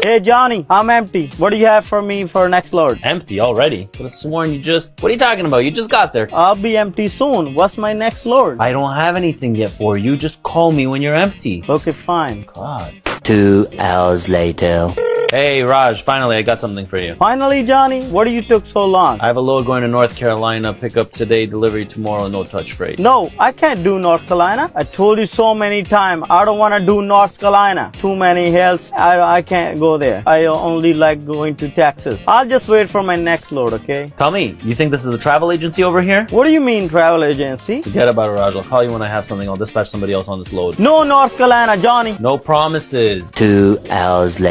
Hey Johnny, I'm empty. What do you have for me for next load? Empty already? Could have sworn you just... What are you talking about? You just got there. I'll be empty soon. What's my next load? I don't have anything yet for you. Just call me when you're empty. Okay, fine. God. 2 hours later. Hey, Raj, finally I got something for you. Finally, Johnny, what do you took so long? I have a load going to North Carolina. Pick up today, delivery tomorrow, no touch freight. No, I can't do North Carolina. I told you so many times, I don't want to do North Carolina. Too many hills, I can't go there. I only like going to Texas. I'll just wait for my next load, okay? Tell me, you think this is a travel agency over here? What do you mean travel agency? Forget about it, Raj. I'll call you when I have something. I'll dispatch somebody else on this load. No North Carolina, Johnny. No promises. 2 hours later.